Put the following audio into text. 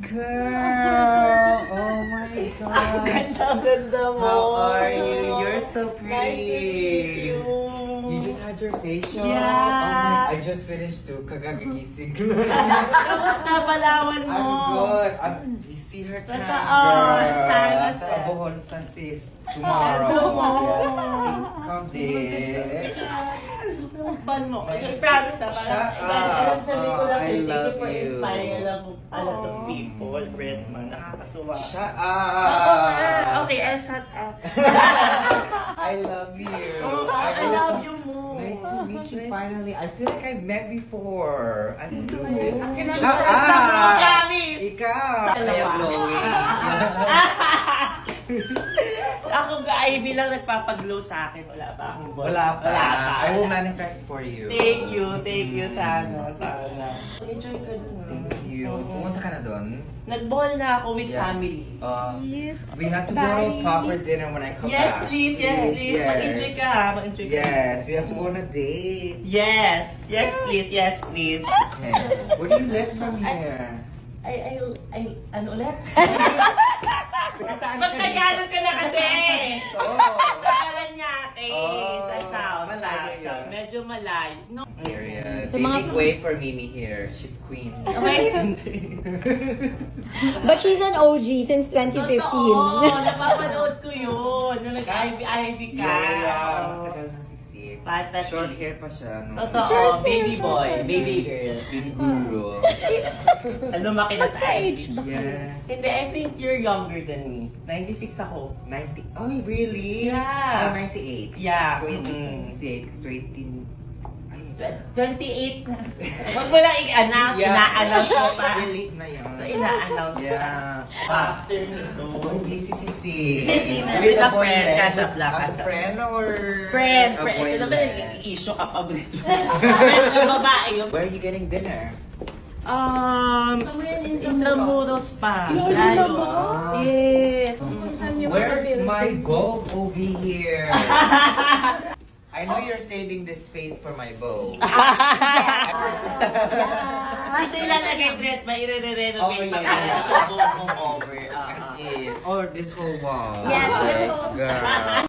girl! Oh my God! Ganda mo! How are you? You're so pretty! Nice to meet you! You just had your facial? Yeah. Oh my, I just finished too. Kagagising. Kamusta Palawan mo? I'm good. You see her tan, Totoo. girl. Sana Sa siya. Bohol sa sis. Tomorrow. Ikaw din. Ban mo. I promise Shut parang up. sabi ko lang I thank you love for you. inspiring a lot of people. Bretman, nakakatuwa. Shut Oo nga. up. Okay, I'll shut up. I love you. Oh, I love you more. Nice to meet you finally. I feel like I've met before. I don't know. Shut Shut up! Promise! Ikaw! Sa Kaya dalawa. glowing. Ako ga Ivy lang nagpapaglow sa akin. Wala pa akong ball. Wala pa. Wala pa. I will manifest for you. Thank you sana. Enjoy ka dun. Thank you. Pumunta ka na doon? Nag-ball na ako with Yeah. family. Yes. We have to go to a proper dinner when I come Yes, back. please. Yes. Mag-enjoy ka ha. Mag-enjoy ka. Yes, we have to go on a date. Yes, please. Okay. Where do you live from here? Ano ulit? Saan ka Magtagalog ka na kasi! Oo. Paranaque, Oh, sa south. malayo yun. Medyo malayo. No. Period. So, They mga- make way for Mimi here. She's queen. Okay. But she's an OG since 2015. Totoo, napapanood ko yun. Na nag-Ivy ka. Yeah. Tagal na si sis. Fantasy. Short hair pa siya. No? Totoo, baby boy, baby girl. Baby guru. Ano lumaki na sa Ivy? Yes. Hindi, I think you're younger than me. 96 ako. 90. Oh, really? Yeah. Oh, 98. Yeah. 26, 20. Ay. 28 na. Huwag mo lang i-announce, Yeah. ina-announce mo pa. Relate na yun. Ina-announce pa. Yeah. After nito. Oh, busy si si. Hindi na. With With a a friend, boyfriend. cash up lang, As cash a up. friend or? Friend. A Ito ba boyfriend? issue ka pa ba? Friend ng babae yun. Where are you getting dinner? Intramuros pa. Layo Layo. ba? Yes. Where's my bow over here? I know you're saving this space for my bow. Ito ilalagay, Brett. May i-renovate Oh, pa yeah. kaya sa buong over. As in, or this whole wall. Yes, this whole- Girl.